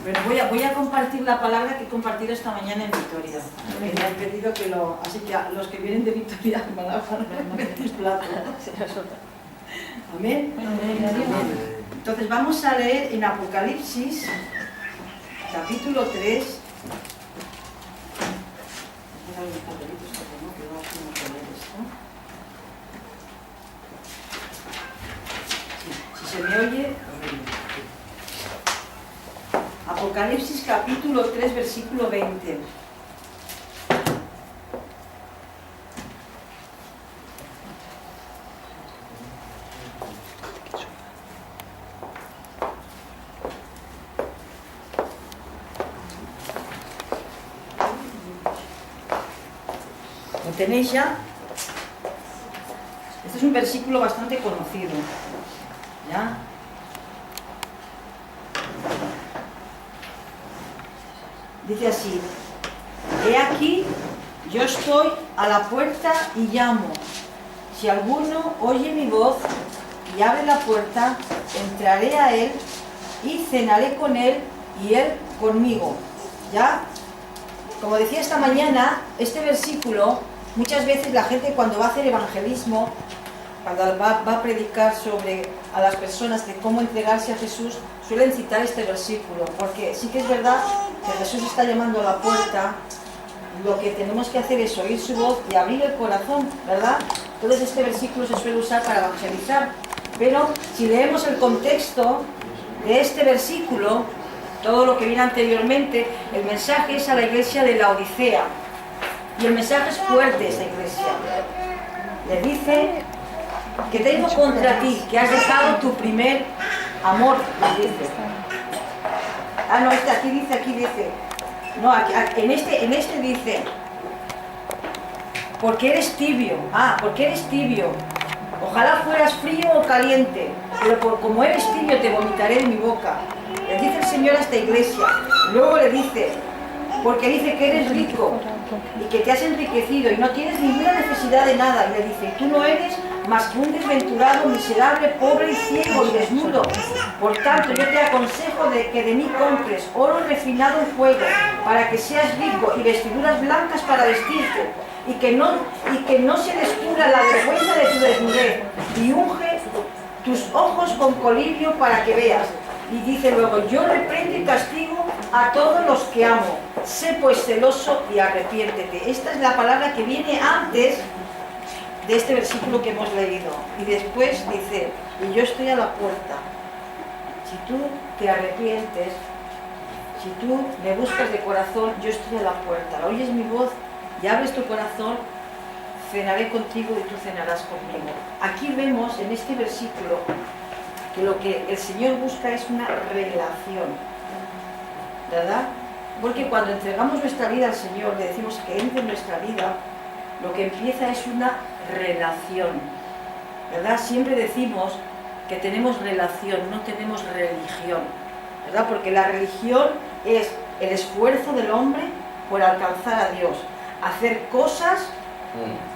Pero voy a compartir la palabra que he compartido esta mañana en Vitoria. Me han pedido que lo... Así que a los que vienen de Vitoria me van a meter plato. Amén. Amén. Entonces vamos a leer en Apocalipsis, capítulo 3. Si se me oye... Apocalipsis capítulo 3, versículo 20. ¿Lo tenéis ya? Este es un versículo bastante conocido. ¿Ya? Dice así: he aquí, yo estoy a la puerta y llamo. Si alguno oye mi voz y abre la puerta, entraré a él y cenaré con él y él conmigo. ¿Ya? Como decía esta mañana, este versículo, muchas veces la gente cuando va a hacer evangelismo, cuando va a predicar a las personas de cómo entregarse a Jesús, suelen citar este versículo, porque sí que es verdad que Jesús está llamando a la puerta. Lo que tenemos que hacer es oír su voz y abrir el corazón, ¿verdad? Entonces este versículo se suele usar para evangelizar, pero si leemos el contexto de este versículo, todo lo que viene anteriormente, el mensaje es a la iglesia de Laodicea, y el mensaje es fuerte a esta iglesia. Le dice: que tengo contra ti, que has dejado tu primer amor, les dice. Ah, no, aquí dice. No, en este dice, porque eres tibio. Ah, porque eres tibio. Ojalá fueras frío o caliente, pero como eres tibio te vomitaré de mi boca. Le dice el Señor a esta iglesia. Luego le dice, porque dice que eres rico y que te has enriquecido y no tienes ninguna necesidad de nada. Y le dice, tú no eres más que un desventurado, miserable, pobre y ciego y desnudo. Por tanto, yo te aconsejo que de mí compres oro refinado en fuego, para que seas rico, y vestiduras blancas para vestirte, y que no se descubra la vergüenza de tu desnudez, y unge tus ojos con colirio para que veas. Y dice luego, yo reprendo y castigo a todos los que amo. Sé pues celoso y arrepiéntete. Esta es la palabra que viene antes de este versículo que hemos leído. Y después dice, y yo estoy a la puerta. Si tú te arrepientes, si tú me buscas de corazón, yo estoy a la puerta. Oyes mi voz y abres tu corazón, cenaré contigo y tú cenarás conmigo. Aquí vemos en este versículo que lo que el Señor busca es una relación, ¿verdad? Porque cuando entregamos nuestra vida al Señor, le decimos que entre en nuestra vida, lo que empieza es una relación, ¿verdad? Siempre decimos que tenemos relación, no tenemos religión, ¿verdad? Porque la religión es el esfuerzo del hombre por alcanzar a Dios, hacer cosas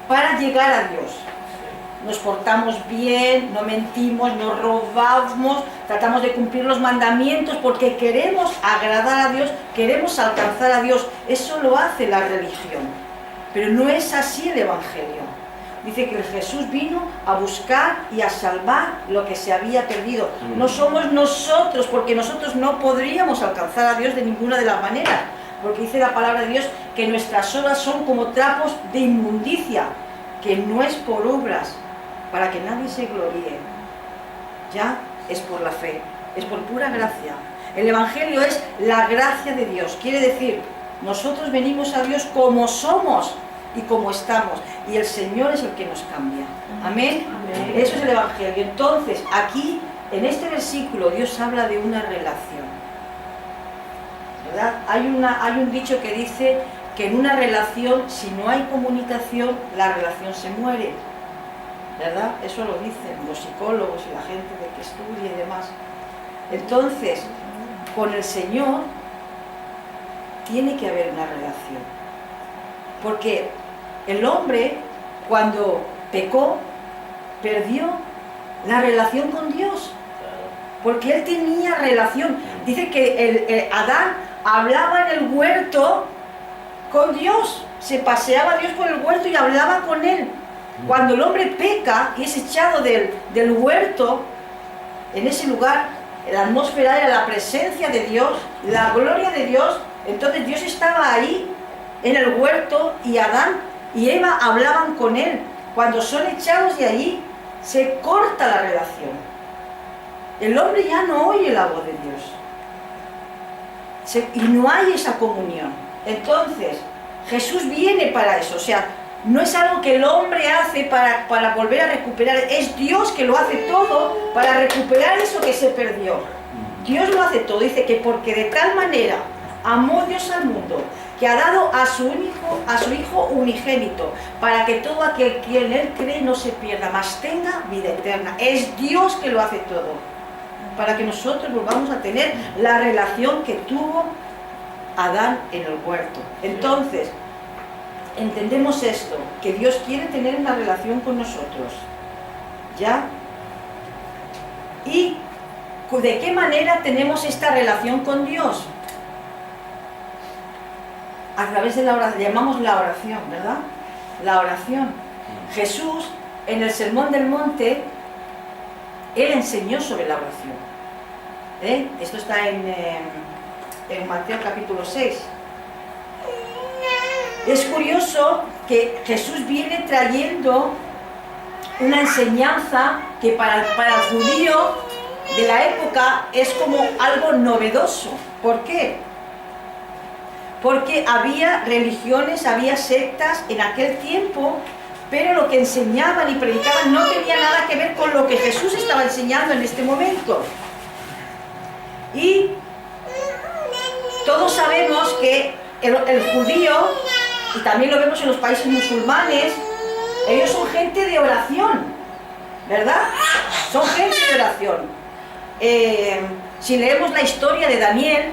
para llegar a Dios. Nos portamos bien, no mentimos, no robamos, tratamos de cumplir los mandamientos porque queremos agradar a Dios, queremos alcanzar a Dios. Eso lo hace la religión, pero no es así el Evangelio. Dice que Jesús vino a buscar y a salvar lo que se había perdido. No somos nosotros, porque nosotros no podríamos alcanzar a Dios de ninguna de las maneras, porque dice la palabra de Dios que nuestras obras son como trapos de inmundicia, que no es por obras, para que nadie se gloríe. Ya es por la fe, es por pura gracia. El Evangelio es la gracia de Dios. Quiere decir, nosotros venimos a Dios como somos y como estamos, y el Señor es el que nos cambia. Amén. Amén. Eso es el Evangelio. Entonces, aquí, en este versículo, Dios habla de una relación, ¿verdad? Hay un dicho que dice que en una relación, si no hay comunicación, la relación se muere, ¿verdad? Eso lo dicen los psicólogos y la gente de que estudia y demás. Entonces, con el Señor tiene que haber una relación, porque el hombre, cuando pecó, perdió la relación con Dios. porque él tenía relación. Dice que Adán hablaba en el huerto con Dios, se paseaba Dios por el huerto y hablaba con él. Cuando el hombre peca y es echado del huerto, en ese lugar, la atmósfera era la presencia de Dios, la gloria de Dios. Entonces Dios estaba ahí en el huerto y Adán y Eva hablaban con él. Cuando son echados de allí, se corta la relación. El hombre ya no oye la voz de Dios. Y no hay esa comunión. Entonces, Jesús viene para eso. O sea, no es algo que el hombre hace para volver a recuperar. Es Dios que lo hace todo para recuperar eso que se perdió. Dios lo hace todo. Dice que porque de tal manera amó Dios al mundo, que ha dado a su Hijo unigénito, para que todo aquel que en Él cree no se pierda, mas tenga vida eterna. Es Dios que lo hace todo, para que nosotros volvamos a tener la relación que tuvo Adán en el huerto. Entonces, entendemos esto, que Dios quiere tener una relación con nosotros, ¿ya? ¿Y de qué manera tenemos esta relación con Dios? A través de la oración, llamamos la oración, ¿verdad? La oración. Jesús, en el Sermón del Monte, Él enseñó sobre la oración. Esto está en Mateo capítulo 6. Es curioso que Jesús viene trayendo una enseñanza que para el judío de la época es como algo novedoso. ¿Por qué? Porque había religiones, había sectas en aquel tiempo, pero lo que enseñaban y predicaban no tenía nada que ver con lo que Jesús estaba enseñando en este momento. Y todos sabemos que el judío, y también lo vemos en los países musulmanes, ellos son gente de oración, ¿verdad? Son gente de oración. Si leemos la historia de Daniel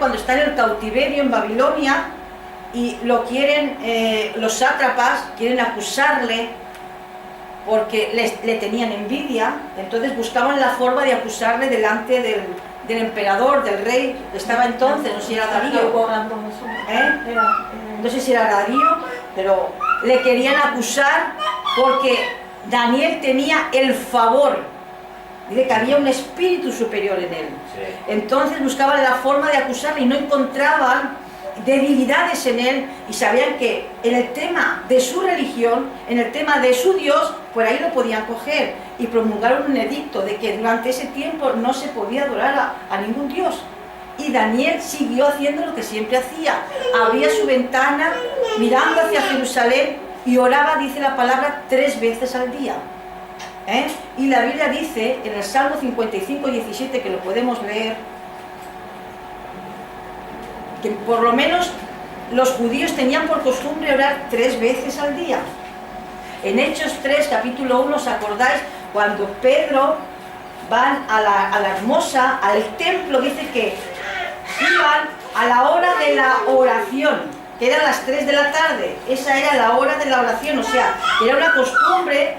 cuando está en el cautiverio en Babilonia y lo quieren, los sátrapas quieren acusarle porque le tenían envidia, entonces buscaban la forma de acusarle delante del emperador, del rey, que estaba entonces, no sé si era Darío, no sé si era Darío, pero le querían acusar porque Daniel tenía el favor. Dice que había un espíritu superior en él. Sí. Entonces buscaban la forma de acusarle y no encontraban debilidades en él, y sabían que en el tema de su religión, en el tema de su Dios, por ahí lo podían coger, y promulgaron un edicto de que durante ese tiempo no se podía adorar a ningún Dios. Y Daniel siguió haciendo lo que siempre hacía. Abría su ventana mirando hacia Jerusalén y oraba, dice la palabra, 3 veces al día. Y la Biblia dice en el Salmo 55, 17, que lo podemos leer, que por lo menos los judíos tenían por costumbre orar 3 veces al día. En Hechos 3, capítulo 1, ¿os acordáis? Cuando Pedro van a la hermosa, al templo, dice que iban a la hora de la oración, que eran las 3 de la tarde. Esa era la hora de la oración, o sea, era una costumbre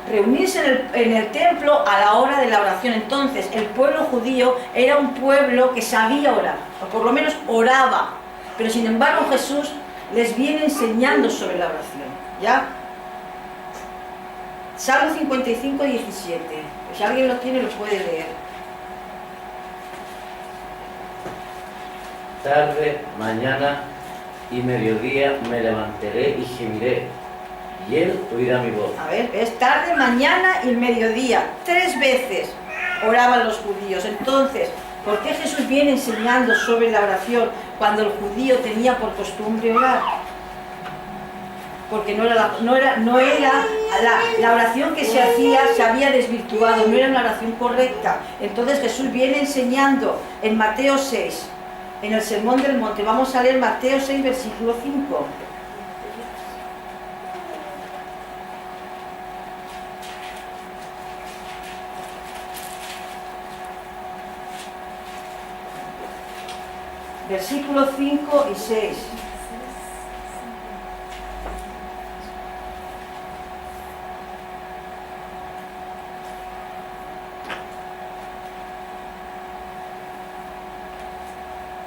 reunirse en el templo a la hora de la oración. Entonces el pueblo judío era un pueblo que sabía orar, o por lo menos oraba, pero sin embargo Jesús les viene enseñando sobre la oración, ¿ya? Salmo 55, 17, si alguien lo tiene lo puede leer. Tarde, mañana y mediodía me levantaré y gemiré, y Él oirá mi voz. A ver, es tarde, mañana y mediodía. 3 veces oraban los judíos. Entonces, ¿por qué Jesús viene enseñando sobre la oración cuando el judío tenía por costumbre orar? Porque la oración que se hacía se había desvirtuado, no era una oración correcta. Entonces Jesús viene enseñando en Mateo 6, en el Sermón del Monte. Vamos a leer Mateo 6, versículo 5. Versículos 5 y 6.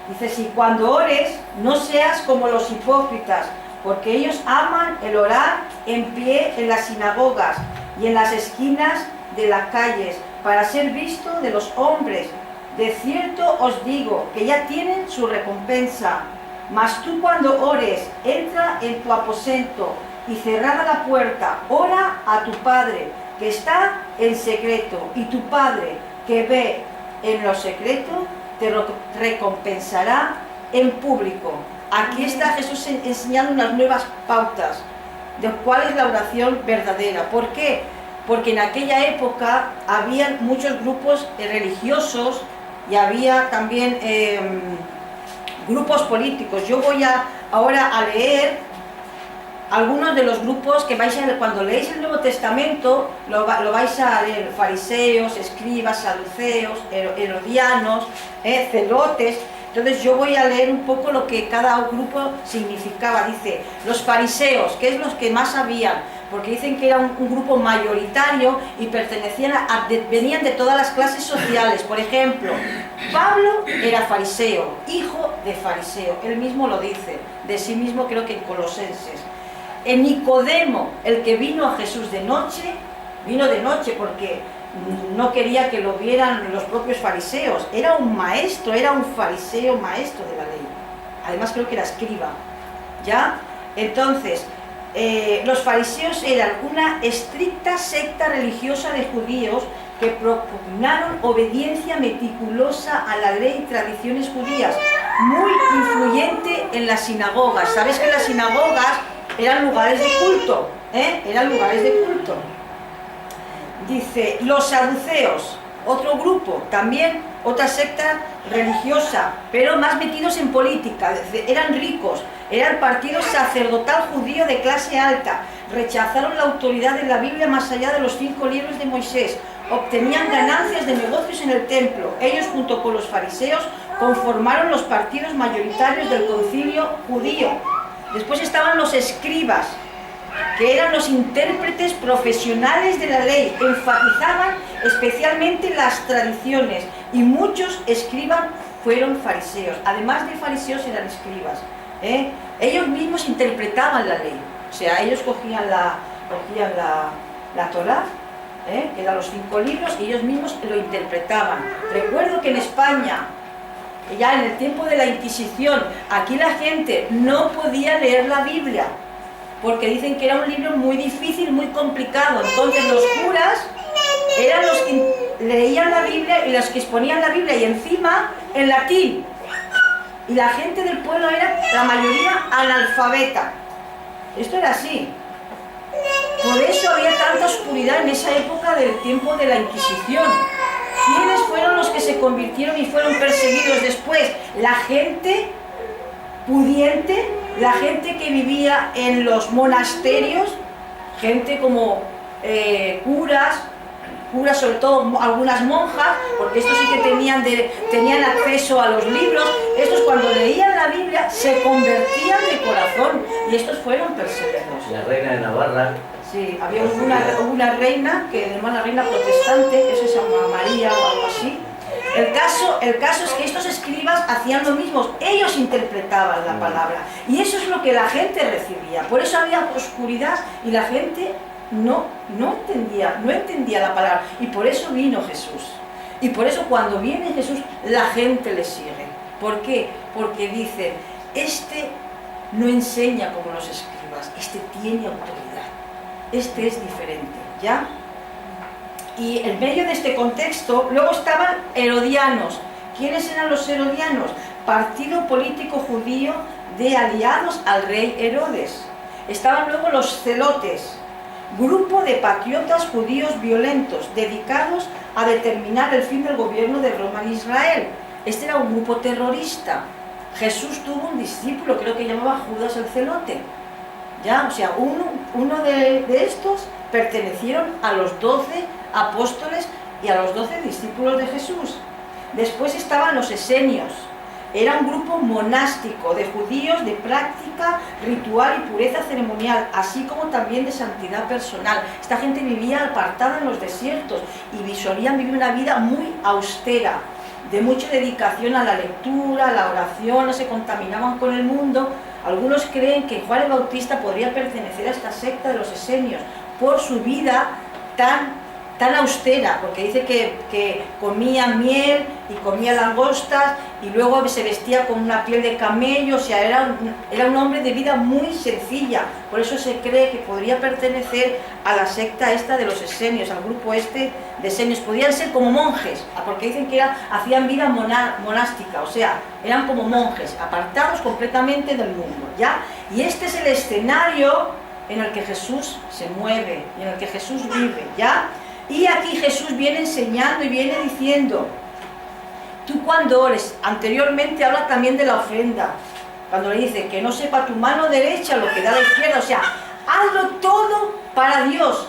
Dice, si cuando ores, no seas como los hipócritas, porque ellos aman el orar en pie en las sinagogas y en las esquinas de las calles, para ser visto de los hombres. De cierto os digo que ya tienen su recompensa. Mas tú cuando ores, entra en tu aposento y cerrada la puerta, ora a tu Padre que está en secreto, y tu Padre que ve en lo secreto te recompensará en público. Aquí está Jesús enseñando unas nuevas pautas de cuál es la oración verdadera. ¿Por qué? Porque en aquella época había muchos grupos religiosos y había también grupos políticos. Yo voy ahora a leer algunos de los grupos que vais a leer. Cuando leéis el Nuevo Testamento lo vais a leer: fariseos, escribas, saduceos, herodianos, celotes. Entonces yo voy a leer un poco lo que cada grupo significaba. Dice, los fariseos, que es los que más sabían, porque dicen que era un grupo mayoritario y pertenecían venían de todas las clases sociales. Por ejemplo, Pablo era fariseo, hijo de fariseo, él mismo lo dice, de sí mismo, creo que en Colosenses. En Nicodemo, el que vino a Jesús de noche, vino de noche porque no quería que lo vieran los propios fariseos. Era un maestro, era un fariseo maestro de la ley. Además creo que era escriba, ¿ya? Entonces, los fariseos eran una estricta secta religiosa de judíos que propugnaron obediencia meticulosa a la ley y tradiciones judías, muy influyente en las sinagogas. ¿Sabes que las sinagogas eran lugares de culto? Eran lugares de culto. Dice, los saduceos, otro grupo, también otra secta religiosa, pero más metidos en política. Eran ricos, era el partido sacerdotal judío de clase alta, rechazaron la autoridad de la Biblia más allá de los 5 libros de Moisés, obtenían ganancias de negocios en el templo. Ellos, junto con los fariseos, conformaron los partidos mayoritarios del concilio judío. Después estaban los escribas, que eran los intérpretes profesionales de la ley, enfatizaban especialmente las tradiciones, y muchos escribas fueron fariseos. Además de fariseos eran escribas, ellos mismos interpretaban la ley, o sea, ellos cogían la Torá, que eran los 5 libros, y ellos mismos lo interpretaban. Recuerdo que en España, ya en el tiempo de la Inquisición, aquí la gente no podía leer la Biblia, porque dicen que era un libro muy difícil, muy complicado. Entonces los curas eran los que leían la Biblia y los que exponían la Biblia, y encima en latín. Y la gente del pueblo era, la mayoría, analfabeta. Esto era así. Por eso había tanta oscuridad en esa época del tiempo de la Inquisición. ¿Quiénes fueron los que se convirtieron y fueron perseguidos después? La gente pudiente, la gente que vivía en los monasterios, gente como curas, sobre todo algunas monjas, porque estos sí que tenían acceso a los libros. Estos, cuando leían la Biblia, se convertían de corazón, y estos fueron perseguidos. La reina de Navarra. Sí, había una reina, que además la reina protestante, eso se llama María o algo así. El caso es que estos escribas hacían lo mismo, ellos interpretaban la palabra, y eso es lo que la gente recibía. Por eso había oscuridad y la gente no entendía la palabra, y por eso vino Jesús. Y por eso cuando viene Jesús, la gente le sigue. ¿Por qué? Porque dicen, este no enseña como los escribas, este tiene autoridad, este es diferente, ¿ya? Y en medio de este contexto, luego estaban herodianos. ¿Quiénes eran los herodianos? Partido político judío de aliados al rey Herodes. Estaban luego los celotes, grupo de patriotas judíos violentos, dedicados a determinar el fin del gobierno de Roma en Israel. Este era un grupo terrorista. Jesús tuvo un discípulo, creo que llamaba Judas el Celote. ¿Ya? O sea, uno de estos pertenecieron a los 12 apóstoles y a los 12 discípulos de Jesús. Después estaban los esenios. Era un grupo monástico de judíos de práctica ritual y pureza ceremonial, así como también de santidad personal. Esta gente vivía apartada en los desiertos y solían vivir una vida muy austera. de mucha dedicación a la lectura, a la oración, no se contaminaban con el mundo. Algunos creen que Juan el Bautista podría pertenecer a esta secta de los esenios por su vida tan austera, porque dice que comía miel y comía langostas y luego se vestía con una piel de camello, o sea, era un hombre de vida muy sencilla. Por eso se cree que podría pertenecer a la secta esta de los esenios, al grupo este de esenios. Podían ser como monjes, porque dicen que hacían vida monástica, o sea, eran como monjes, apartados completamente del mundo, ¿ya? Y este es el escenario en el que Jesús se mueve, y en el que Jesús vive, ¿ya? Y aquí Jesús viene enseñando y viene diciendo, tú cuando ores, anteriormente habla también de la ofrenda, cuando le dice que no sepa tu mano derecha lo que da la izquierda, o sea, hazlo todo para Dios,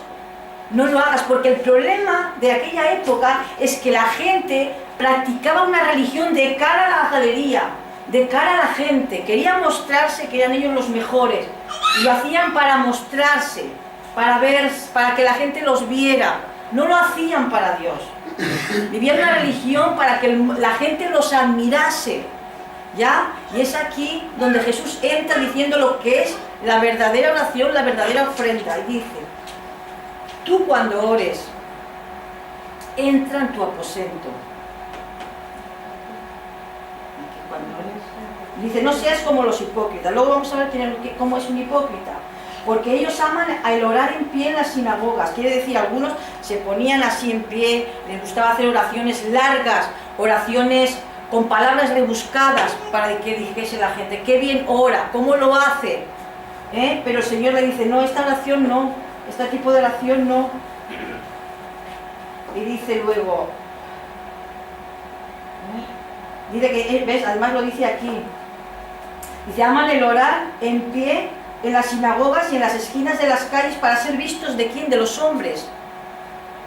no lo hagas, porque el problema de aquella época es que la gente practicaba una religión de cara a la galería, de cara a la gente, querían mostrarse que eran ellos los mejores, y lo hacían para mostrarse, para que la gente los viera. No lo hacían para Dios. Vivían una religión para que la gente los admirase, ¿ya? Y es aquí donde Jesús entra diciendo lo que es la verdadera oración, la verdadera ofrenda. Y dice, tú cuando ores, entra en tu aposento. Dice, no seas como los hipócritas. Luego vamos a ver cómo es un hipócrita. Porque ellos aman el orar en pie en las sinagogas. Quiere decir, algunos se ponían así en pie, les gustaba hacer oraciones largas, oraciones con palabras rebuscadas para que dijese la gente, qué bien ora, cómo lo hace. Pero el Señor le dice, no, esta oración no, este tipo de oración no. Y dice luego, dice que, ¿ves? Además lo dice aquí. Dice, aman el orar en pie en las sinagogas y en las esquinas de las calles para ser vistos ¿de quién? De los hombres.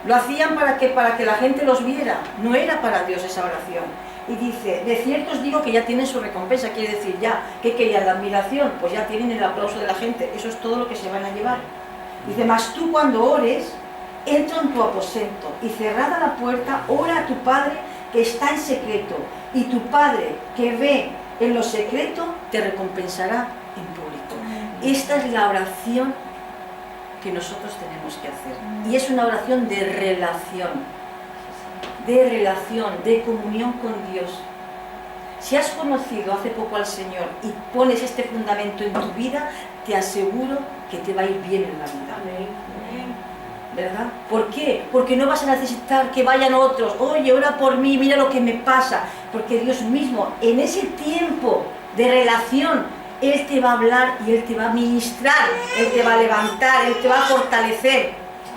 Lo hacían para que la gente los viera, no era para Dios esa oración. Y dice, de cierto os digo que ya tienen su recompensa, quiere decir ya, ¿qué querían? La admiración, pues ya tienen el aplauso de la gente, eso es todo lo que se van a llevar. Dice, mas tú cuando ores, entra en tu aposento y cerrada la puerta, ora a tu Padre que está en secreto, y tu Padre que ve en lo secreto te recompensará en público. Esta es la oración que nosotros tenemos que hacer. Y es una oración de relación, de comunión con Dios. Si has conocido hace poco al Señor y pones este fundamento en tu vida, te aseguro que te va a ir bien en la vida. ¿Verdad? ¿Por qué? Porque no vas a necesitar que vayan otros, oye, ora por mí, mira lo que me pasa. Porque Dios mismo, en ese tiempo de relación, Él te va a hablar y Él te va a ministrar, Él te va a levantar, Él te va a fortalecer.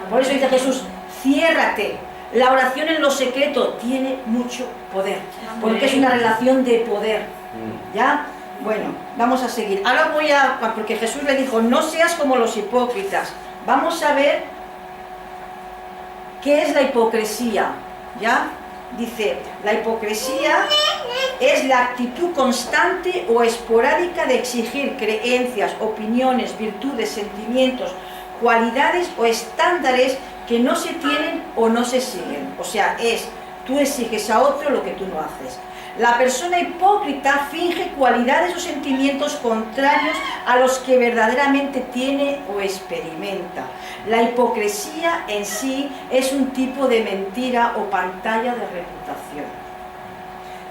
Por eso dice Jesús, ciérrate. La oración en lo secreto tiene mucho poder, porque es una relación de poder. ¿Ya? Bueno, vamos a seguir. Ahora porque Jesús le dijo, no seas como los hipócritas. Vamos a ver qué es la hipocresía. ¿Ya? Dice, la hipocresía es la actitud constante o esporádica de exigir creencias, opiniones, virtudes, sentimientos, cualidades o estándares que no se tienen o no se siguen. O sea, tú exiges a otro lo que tú no haces. La persona hipócrita finge cualidades o sentimientos contrarios a los que verdaderamente tiene o experimenta. La hipocresía en sí es un tipo de mentira o pantalla de reputación.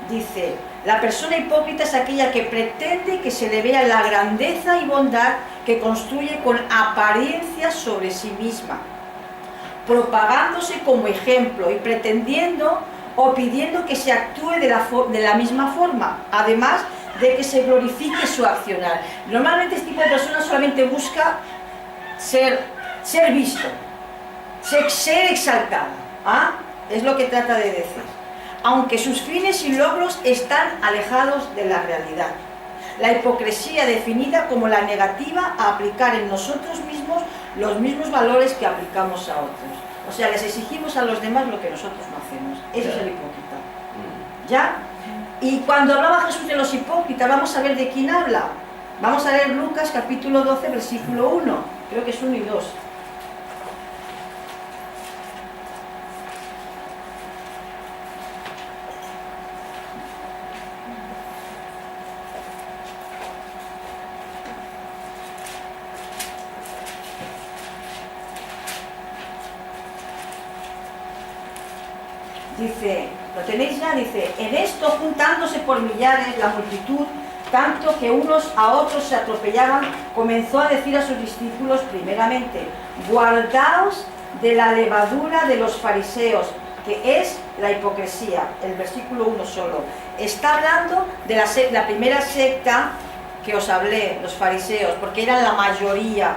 Dice, la persona hipócrita es aquella que pretende que se le vea la grandeza y bondad que construye con apariencias sobre sí misma, propagándose como ejemplo y pretendiendo o pidiendo que se actúe de la misma forma, además de que se glorifique su accionar. Normalmente este tipo de personas solamente busca ser visto, ser exaltado, es lo que trata de decir, aunque sus fines y logros están alejados de la realidad. La hipocresía definida como la negativa a aplicar en nosotros mismos los mismos valores que aplicamos a otros. O sea, les exigimos a los demás lo que nosotros no hacemos. Eso es el hipócrita. ¿Ya? Y cuando hablaba Jesús de los hipócritas, vamos a ver de quién habla. Vamos a leer Lucas capítulo 12, versículo 1. Creo que es 1 y 2. Dice, ¿lo tenéis ya? Dice, en esto juntándose por millares la multitud, tanto que unos a otros se atropellaban, comenzó a decir a sus discípulos primeramente, guardaos de la levadura de los fariseos, que es la hipocresía. El versículo 1 solo. Está hablando de la primera secta que os hablé, los fariseos, porque eran la mayoría,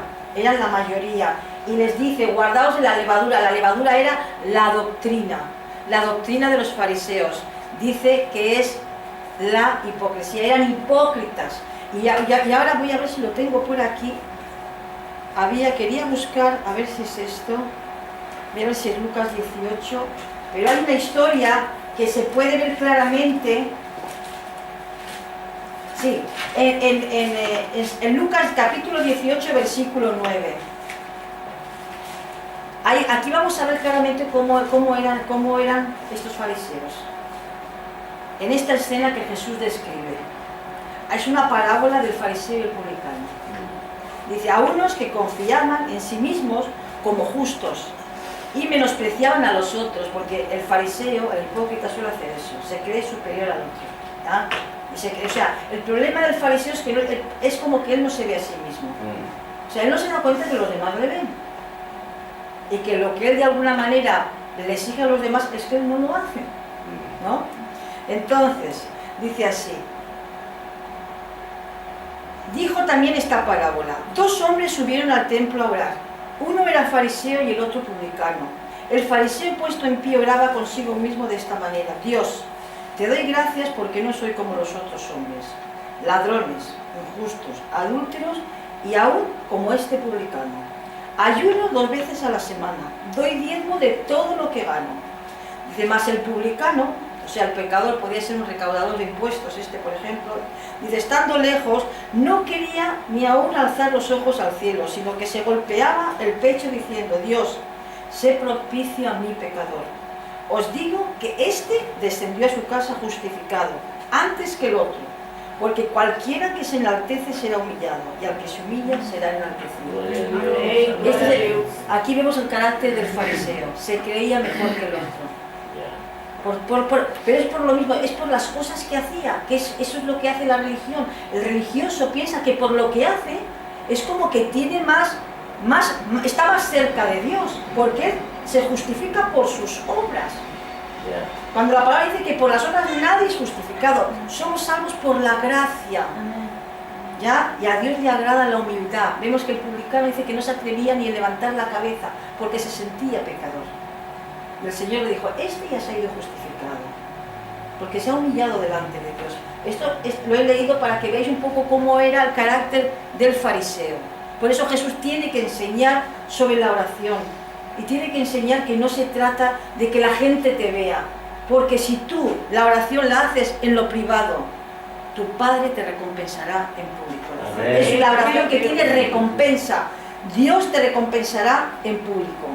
y les dice, guardaos de la levadura era la doctrina de los fariseos. Dice que es la hipocresía, eran hipócritas. Y ahora voy a ver si lo tengo por aquí. Quería buscar, a ver si es esto, voy a ver si es Lucas 18, pero hay una historia que se puede ver claramente. Sí, en Lucas capítulo 18, versículo 9. Aquí vamos a ver claramente cómo eran estos fariseos. En esta escena que Jesús describe. Es una parábola del fariseo y el publicano. Dice, a unos que confiaban en sí mismos como justos y menospreciaban a los otros, porque el fariseo, el hipócrita suele hacer eso, se cree superior al otro. ¿Ya? O sea, el problema del fariseo es que es como que él no se ve a sí mismo. O sea, él no se da cuenta que los demás le ven. Y que lo que él de alguna manera le exige a los demás es que él no lo hace. ¿No? Entonces, dice así. Dijo también esta parábola. 2 hombres subieron al templo a orar. Uno era fariseo y el otro publicano. El fariseo puesto en pie oraba consigo mismo de esta manera. Dios, te doy gracias porque no soy como los otros hombres, ladrones, injustos, adúlteros y aún como este publicano. Ayuno 2 veces a la semana, doy diezmo de todo lo que gano. Dice, más el publicano, o sea, el pecador, podía ser un recaudador de impuestos, por ejemplo, dice, estando lejos, no quería ni aún alzar los ojos al cielo, sino que se golpeaba el pecho diciendo, Dios, sé propicio a mi pecador. Os digo que este descendió a su casa justificado, antes que el otro, porque cualquiera que se enaltece será humillado, y al que se humilla será enaltecido. Aquí vemos el carácter del fariseo, se creía mejor que el otro. Pero es por lo mismo, es por las cosas que hacía, eso es lo que hace la religión. El religioso piensa que por lo que hace, es como que tiene está más cerca de Dios, porque él se justifica por sus obras. Cuando la palabra dice que por las obras nadie es justificado, somos salvos por la gracia. ¿Ya? Y a Dios le agrada la humildad. Vemos que el publicano dice que no se atrevía ni a levantar la cabeza porque se sentía pecador. Y el Señor le dijo, este ya se ha ido justificado, porque se ha humillado delante de Dios. Esto lo he leído para que veáis un poco cómo era el carácter del fariseo. Por eso Jesús tiene que enseñar sobre la oración. Y tiene que enseñar que no se trata de que la gente te vea. Porque si tú la oración la haces en lo privado, tu Padre te recompensará en público. Amén. Es la oración que tiene recompensa. Dios te recompensará en público.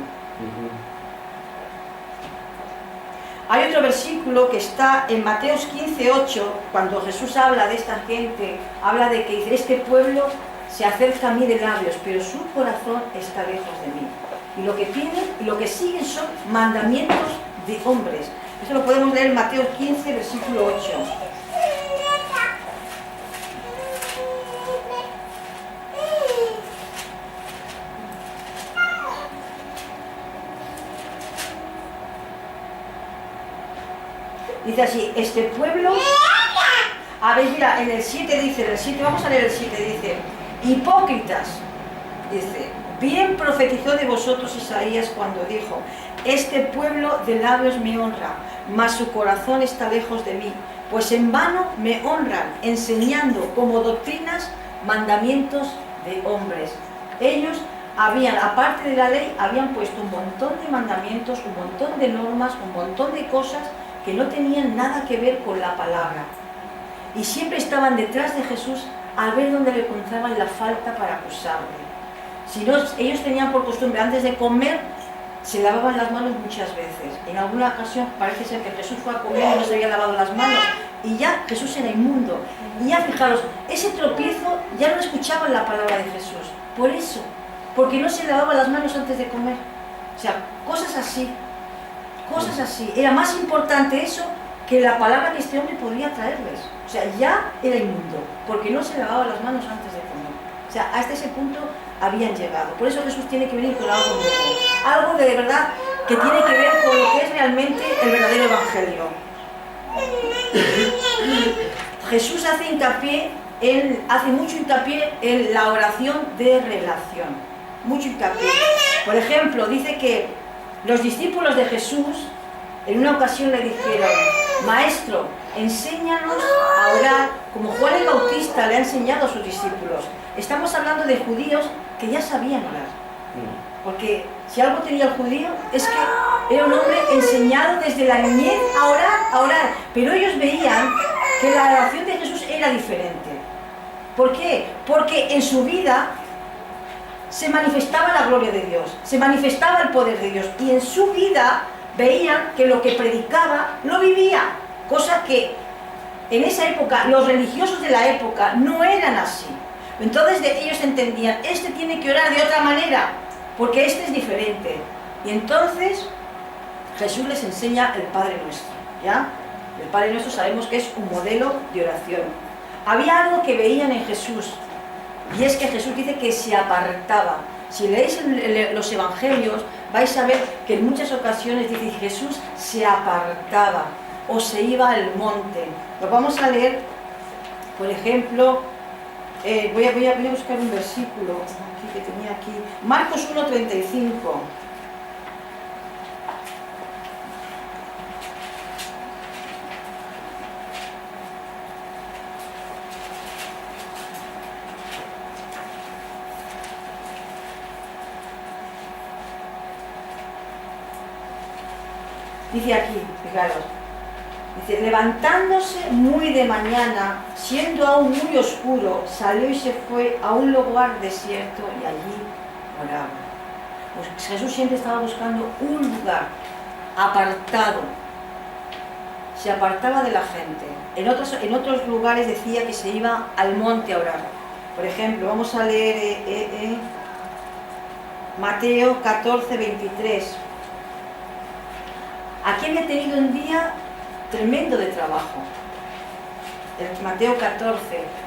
Hay otro versículo que está en Mateos 15:8, cuando Jesús habla de esta gente, habla de que dice, este pueblo se acerca a mí de labios, pero su corazón está lejos de mí. Y lo que tienen y lo que siguen son mandamientos de hombres. Eso lo podemos leer en Mateo 15, versículo 8. Dice así, este pueblo... A ver, mira, en el 7 dice, vamos a leer el 7, dice, hipócritas, dice, bien profetizó de vosotros Isaías cuando dijo, este pueblo de labios me honra, mas su corazón está lejos de mí, pues en vano me honran, enseñando como doctrinas mandamientos de hombres. Ellos aparte de la ley, habían puesto un montón de mandamientos, un montón de normas, un montón de cosas que no tenían nada que ver con la palabra. Y siempre estaban detrás de Jesús a ver dónde le encontraban la falta para acusarle. Si no, ellos tenían por costumbre, antes de comer, se lavaban las manos muchas veces. En alguna ocasión parece ser que Jesús fue a comer y no se había lavado las manos. Y ya Jesús era inmundo. Y ya fijaros, ese tropiezo ya no escuchaban la palabra de Jesús. Por eso, porque no se lavaban las manos antes de comer. O sea, cosas así. cosas así. Era más importante eso que la palabra que este hombre podía traerles. O sea, ya era inmundo, porque no se lavaba las manos antes de comer. O sea, hasta ese punto habían llegado. Por eso Jesús tiene que venir con algo nuevo. Algo de verdad que tiene que ver con lo que es realmente el verdadero evangelio. Jesús hace mucho hincapié en la oración de relación. Mucho hincapié. Por ejemplo, dice que los discípulos de Jesús en una ocasión le dijeron: Maestro, enséñanos a orar como Juan el Bautista le ha enseñado a sus discípulos. Estamos hablando de judíos que ya sabían orar. Porque si algo tenía el judío es que era un hombre enseñado desde la niñez a orar. Pero ellos veían que la oración de Jesús era diferente. ¿Por qué? Porque en su vida se manifestaba la gloria de Dios, se manifestaba el poder de Dios. Y en su vida veían que lo que predicaba lo vivía. Cosa que en esa época, los religiosos de la época no eran así. Entonces ellos entendían, este tiene que orar de otra manera, porque este es diferente. Y entonces Jesús les enseña el Padre Nuestro, ¿ya? El Padre Nuestro sabemos que es un modelo de oración. Había algo que veían en Jesús, y es que Jesús dice que se apartaba. Si leéis los evangelios, vais a ver que en muchas ocasiones dice Jesús se apartaba o se iba al monte. Lo vamos a leer, por ejemplo, voy a buscar un versículo aquí, que tenía aquí, Marcos 1:35. Dice aquí, fijaros, dice: levantándose muy de mañana, siendo aún muy oscuro, salió y se fue a un lugar desierto y allí oraba. Pues Jesús siempre estaba buscando un lugar apartado, se apartaba de la gente. En otros lugares decía que se iba al monte a orar. Por ejemplo, vamos a leer Mateo 14:23. Aquí había tenido un día tremendo de trabajo. En Mateo 14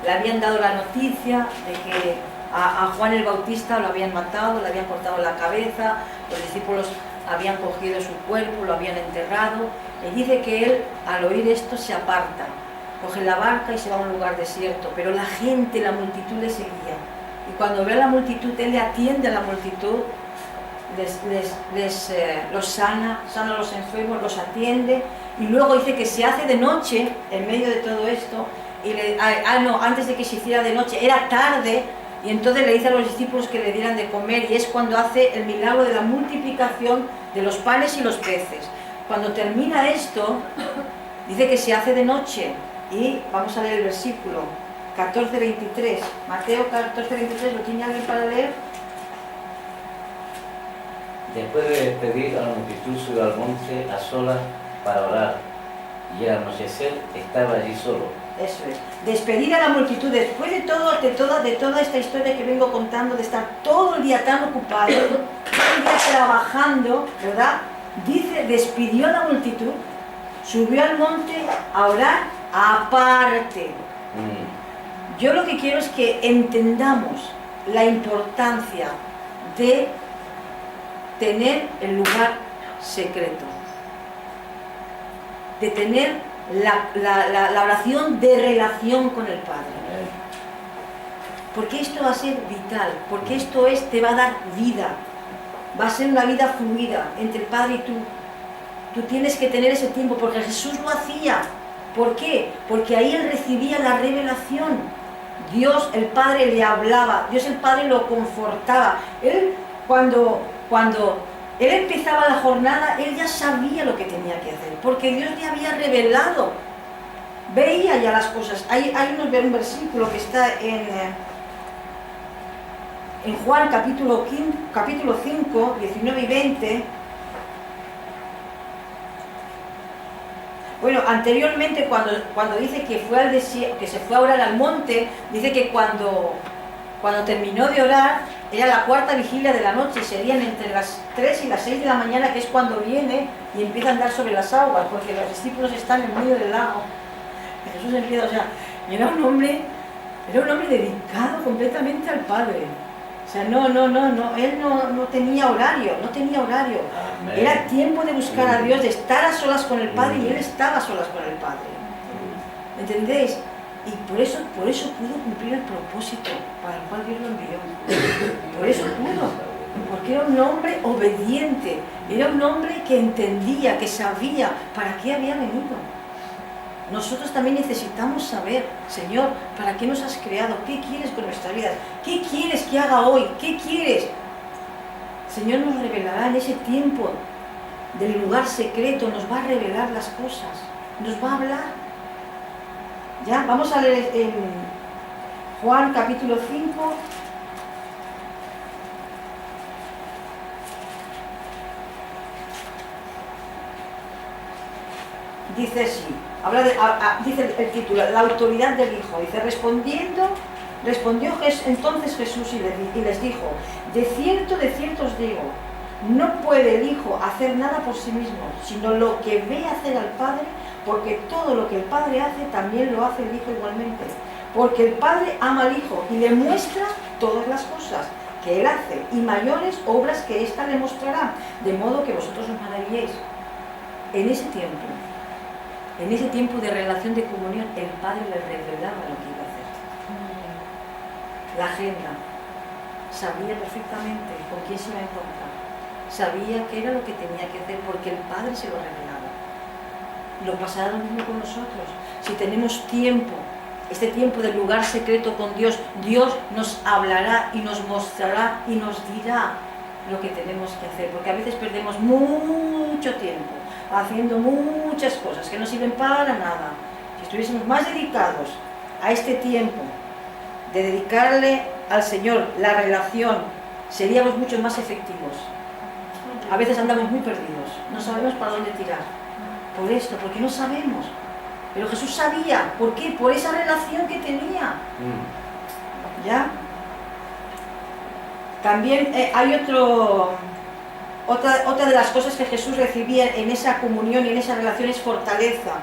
le habían dado la noticia de que a Juan el Bautista lo habían matado, le habían cortado la cabeza, los discípulos habían cogido su cuerpo, lo habían enterrado. Y dice que él, al oír esto, se aparta, coge la barca y se va a un lugar desierto. Pero la gente, la multitud le seguía. Y cuando ve a la multitud, él le atiende a la multitud, los sana a los enfermos, los atiende, y luego dice que se hace de noche en medio de todo esto, y antes de que se hiciera de noche, era tarde, y entonces le dice a los discípulos que le dieran de comer, y es cuando hace el milagro de la multiplicación de los panes y los peces. Cuando termina esto, dice que se hace de noche, y vamos a leer el versículo 14:23, Mateo 14:23, ¿lo tiene alguien para leer? Después de despedir a la multitud, subió al monte a solas para orar, y al anochecer estaba allí solo. Eso es, despedir a la multitud después de toda esta historia que vengo contando, de estar todo el día tan ocupado, todo el día trabajando, ¿verdad? Dice, despidió a la multitud, subió al monte a orar aparte. Yo lo que quiero es que entendamos la importancia de tener el lugar secreto, de tener la oración de relación con el Padre. Porque esto va a ser vital, porque esto te va a dar vida, va a ser una vida fluida entre el Padre y tú. Tú tienes que tener ese tiempo, porque Jesús lo hacía. ¿Por qué? Porque ahí él recibía la revelación. Dios el Padre le hablaba, Dios el Padre lo confortaba. Él, cuando él empezaba la jornada, él ya sabía lo que tenía que hacer, porque Dios le había revelado, veía ya las cosas. Hay un versículo que está en Juan capítulo 5, 19 y 20. Bueno, anteriormente cuando dice que fue al desierto, que se fue a orar al monte, dice que cuando terminó de orar, Era la cuarta vigilia de la noche, serían entre las 3 y las 6 de la mañana, que es cuando viene y empieza a andar sobre las aguas, porque los discípulos están en medio del lago. Y Jesús empieza, o sea, era un hombre dedicado completamente al Padre. O sea, él no tenía horario, Amén. Era tiempo de buscar a Dios, de estar a solas con el Padre, y él estaba a solas con el Padre. ¿Entendéis? Y por eso pudo cumplir el propósito para el cual Dios lo envió. Por eso pudo. Porque era un hombre obediente, era un hombre que entendía, que sabía para qué había venido. Nosotros también necesitamos saber, Señor, ¿para qué nos has creado? ¿Qué quieres con nuestra vida? ¿Qué quieres que haga hoy? ¿Qué quieres? Señor nos revelará en ese tiempo del lugar secreto, nos va a revelar las cosas, nos va a hablar. Ya, vamos a leer en Juan capítulo 5. Dice así, dice el título, la autoridad del Hijo. Dice, respondió entonces Jesús y les dijo, de cierto os digo, no puede el Hijo hacer nada por sí mismo, sino lo que ve hacer al Padre, porque todo lo que el Padre hace, también lo hace el Hijo igualmente. Porque el Padre ama al Hijo y le muestra todas las cosas que Él hace, y mayores obras que ésta le mostrará, de modo que vosotros os maravilléis. En ese tiempo de relación de comunión, el Padre le revelaba lo que iba a hacer. La agenda. Sabía perfectamente con quién se iba a encontrar. Sabía qué era lo que tenía que hacer, porque el Padre se lo revelaba. Lo pasará lo mismo con nosotros. Si tenemos tiempo, este tiempo del lugar secreto con Dios, Dios nos hablará y nos mostrará y nos dirá lo que tenemos que hacer, porque a veces perdemos mucho tiempo haciendo muchas cosas que no sirven para nada. Si estuviésemos más dedicados a este tiempo de dedicarle al Señor la relación, seríamos mucho más efectivos. A veces andamos muy perdidos, no sabemos para dónde tirar. Por esto, porque no sabemos. Pero Jesús sabía. ¿Por qué? Por esa relación que tenía. ¿Ya? También hay otra de las cosas que Jesús recibía en esa comunión y en esa relación es fortaleza.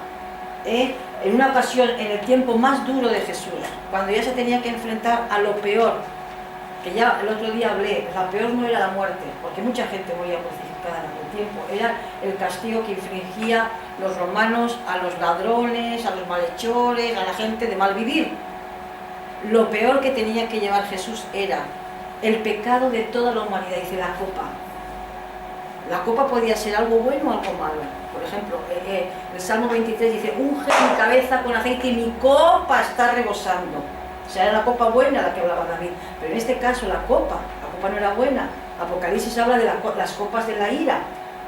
En una ocasión, en el tiempo más duro de Jesús, cuando ya se tenía que enfrentar a lo peor, que ya el otro día hablé, la peor no era la muerte, porque mucha gente moría crucificada en aquel tiempo, era el castigo que infligía los romanos a los ladrones, a los malhechores, a la gente de mal vivir. Lo peor que tenía que llevar Jesús era el pecado de toda la humanidad, dice la copa. La copa podía ser algo bueno o algo malo. Por ejemplo, el Salmo 23 dice, unge mi cabeza con aceite y mi copa está rebosando. O sea, era la copa buena la que hablaba David. Pero en este caso la copa no era buena. Apocalipsis habla de las copas de la ira.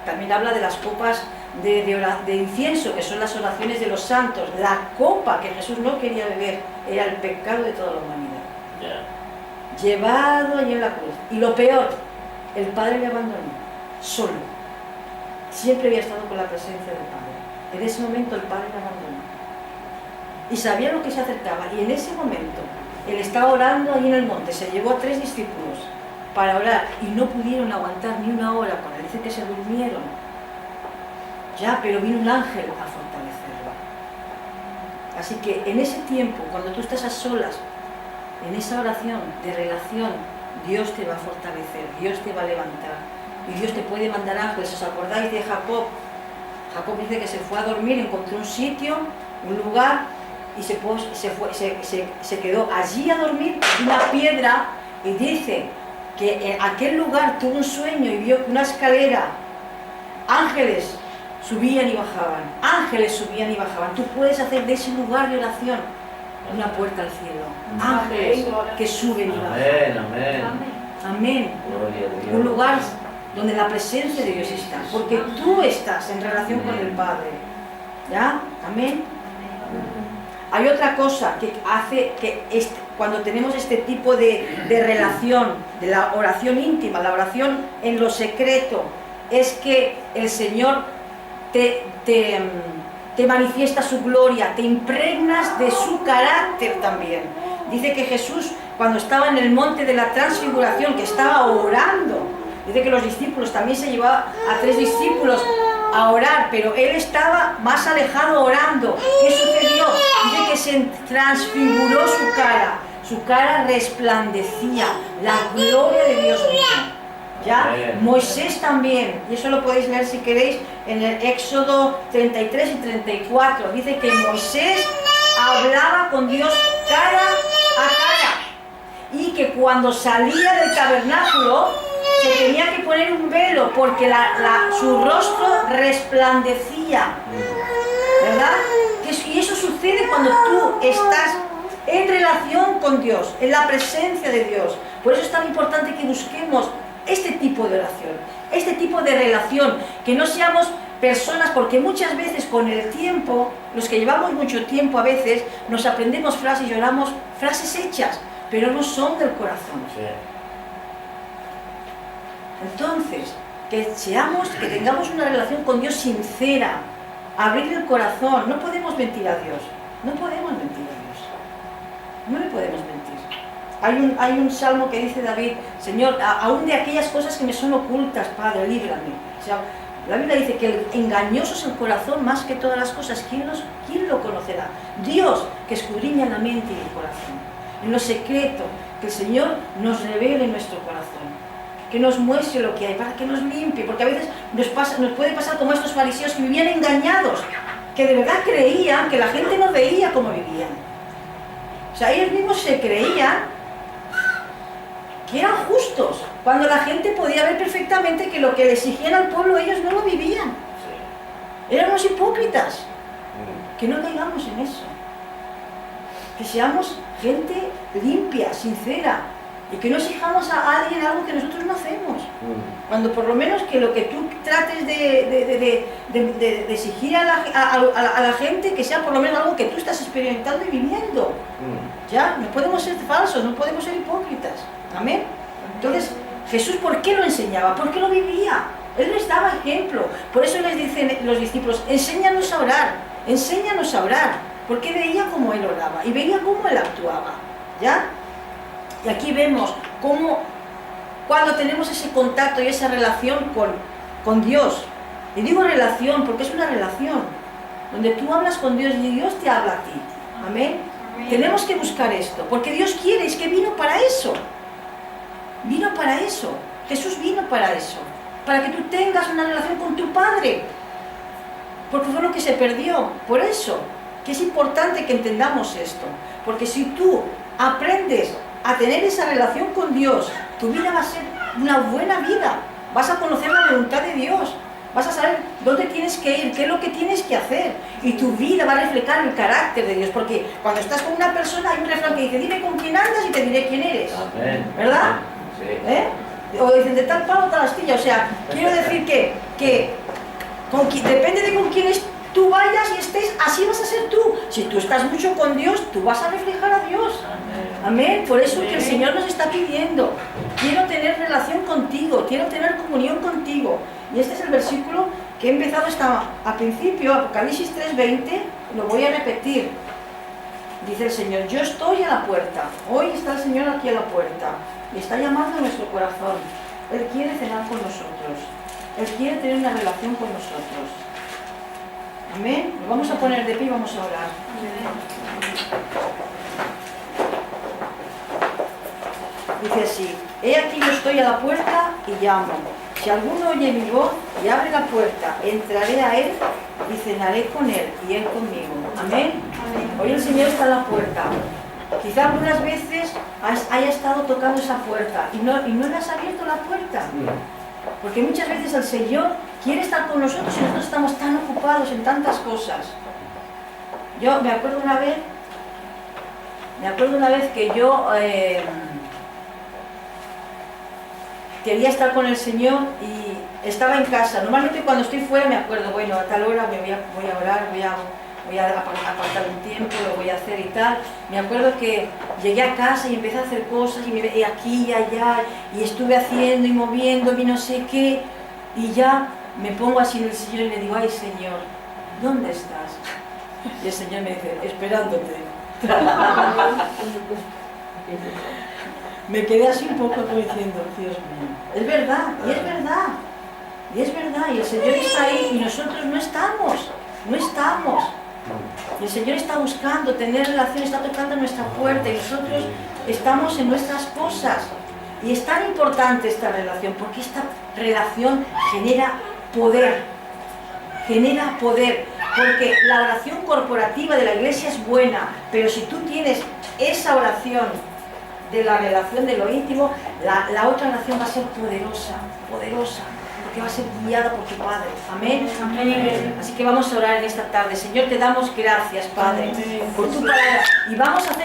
También habla de las copas de incienso, que son las oraciones de los santos. La copa que Jesús no quería beber era el pecado de toda la humanidad. Llevado allí en la cruz. Y lo peor, el Padre le abandonó, solo. Siempre había estado con la presencia del Padre. En ese momento el Padre le abandonó. Y sabía lo que se acercaba. Y en ese momento, él estaba orando allí en el monte. Se llevó a 3 discípulos para orar y no pudieron aguantar ni una hora con él. Dice que se durmieron. Ya, pero vino un ángel a fortalecerlo. Así que en ese tiempo, cuando tú estás a solas, en esa oración de relación, Dios te va a fortalecer, Dios te va a levantar y Dios te puede mandar ángeles. ¿Os acordáis de Jacob? Jacob dice que se fue a dormir, encontró un sitio, un lugar y se quedó allí a dormir en una piedra, y dice que en aquel lugar tuvo un sueño y vio una escalera, ángeles subían y bajaban, ángeles subían y bajaban. Tú puedes hacer de ese lugar de oración una puerta al cielo, ángeles que suben y bajan. Amén, amén. Amén. Un lugar donde la presencia de Dios está, porque tú estás en relación con el Padre. ¿Ya? Amén. Hay otra cosa que hace que cuando tenemos este tipo de relación, de la oración íntima, la oración en lo secreto, es que el Señor te manifiesta su gloria, te impregnas de su carácter también. Dice que Jesús, cuando estaba en el monte de la transfiguración, que estaba orando, dice que los discípulos, también se llevaba a 3 discípulos a orar, pero él estaba más alejado orando. ¿Qué sucedió? Dice que se transfiguró su cara resplandecía, la gloria de Dios mismo. ¿Ya? Moisés también, y eso lo podéis leer si queréis en el Éxodo 33 y 34, dice que Moisés hablaba con Dios cara a cara, y que cuando salía del tabernáculo se tenía que poner un velo porque su rostro resplandecía, ¿verdad? Y eso sucede cuando tú estás en relación con Dios, en la presencia de Dios. Por eso es tan importante que busquemos este tipo de oración, este tipo de relación, que no seamos personas, porque muchas veces con el tiempo, los que llevamos mucho tiempo a veces, nos aprendemos frases y oramos frases hechas, pero no son del corazón. Sí. Entonces, que tengamos una relación con Dios sincera, abrir el corazón. No podemos mentir a Dios, no podemos mentir a Dios, no le podemos mentir. Hay un salmo que dice David: Señor, aún de aquellas cosas que me son ocultas, Padre, líbrame. O sea, la Biblia dice que el engañoso es el corazón más que todas las cosas. ¿Quién lo conocerá? Dios, que escudriña la mente y el corazón. En lo secreto, que el Señor nos revele nuestro corazón, que nos muestre lo que hay, para que nos limpie, porque a veces nos puede pasar como estos fariseos que vivían engañados, que de verdad creían que la gente no veía cómo vivían. O sea, ellos mismos se creían que eran justos, cuando la gente podía ver perfectamente que lo que le exigían al pueblo ellos no lo vivían. Eran unos hipócritas. Que no caigamos en eso, que seamos gente limpia, sincera, y que no exijamos a alguien algo que nosotros no hacemos. Cuando por lo menos que lo que tú trates de exigir a la gente, que sea por lo menos algo que tú estás experimentando y viviendo. Ya, no podemos ser falsos, no podemos ser hipócritas. Amén. Entonces, Jesús, ¿por qué lo enseñaba? ¿Por qué lo vivía? Él les daba ejemplo. Por eso les dicen los discípulos: enséñanos a orar, enséñanos a orar. Porque veía cómo él oraba y veía cómo él actuaba. ¿Ya? Y aquí vemos cómo, cuando tenemos ese contacto y esa relación con Dios, y digo relación porque es una relación, donde tú hablas con Dios y Dios te habla a ti. Amén. Tenemos que buscar esto, porque Dios quiere, es que vino para eso. Vino para eso. Jesús vino para eso. Para que tú tengas una relación con tu Padre. Porque fue lo que se perdió. Por eso, que es importante que entendamos esto. Porque si tú aprendes a tener esa relación con Dios, tu vida va a ser una buena vida. Vas a conocer la voluntad de Dios. Vas a saber dónde tienes que ir, qué es lo que tienes que hacer. Y tu vida va a reflejar el carácter de Dios. Porque cuando estás con una persona, hay un refrán que dice: dime con quién andas y te diré quién eres. Amén. ¿Verdad? Sí. O dicen: de tal palo, tal astilla. O sea, quiero decir que depende de con quién tú vayas y estés, así vas a ser tú. Si tú estás mucho con Dios, tú vas a reflejar a Dios. Amén. Por eso que el Señor nos está pidiendo: quiero tener relación contigo, quiero tener comunión contigo. Y este es el versículo que he empezado a principio, Apocalipsis 3:20, lo voy a repetir. Dice el Señor: yo estoy a la puerta. Hoy está el Señor aquí a la puerta y está llamando a nuestro corazón. Él quiere cenar con nosotros, Él quiere tener una relación con nosotros. Amén. Nos vamos a poner de pie y vamos a orar. Dice así: he aquí yo estoy a la puerta y llamo. Si alguno oye mi voz y abre la puerta, entraré a él y cenaré con él y él conmigo. Amén. Hoy el Señor está a la puerta. Quizá algunas veces haya estado tocando esa puerta y no le has abierto la puerta. Porque muchas veces el Señor quiere estar con nosotros y nosotros estamos tan ocupados en tantas cosas. Yo me acuerdo una vez que yo quería estar con el Señor y estaba en casa. Normalmente cuando estoy fuera me acuerdo: bueno, a tal hora voy a orar, voy a apartar un tiempo, lo voy a hacer y tal. Me acuerdo que llegué a casa y empecé a hacer cosas y aquí y allá, y estuve haciendo y moviéndome y no sé qué, y ya me pongo así en el Señor y le digo: ay, Señor, ¿dónde estás? Y el Señor me dice: esperándote. Me quedé así un poco como diciendo, Dios mío, es verdad, y es verdad, y es verdad, y el Señor está ahí y nosotros no estamos. Y el Señor está buscando tener relación, está tocando nuestra puerta y nosotros estamos en nuestras cosas. Y es tan importante esta relación, porque esta relación genera poder, porque la oración corporativa de la iglesia es buena, pero si tú tienes esa oración de la relación de lo íntimo, la otra oración va a ser poderosa, porque va a ser guiada por tu Padre. Amén. Amén. Así que vamos a orar en esta tarde. Señor, te damos gracias, Padre, por tu palabra, y vamos a hacer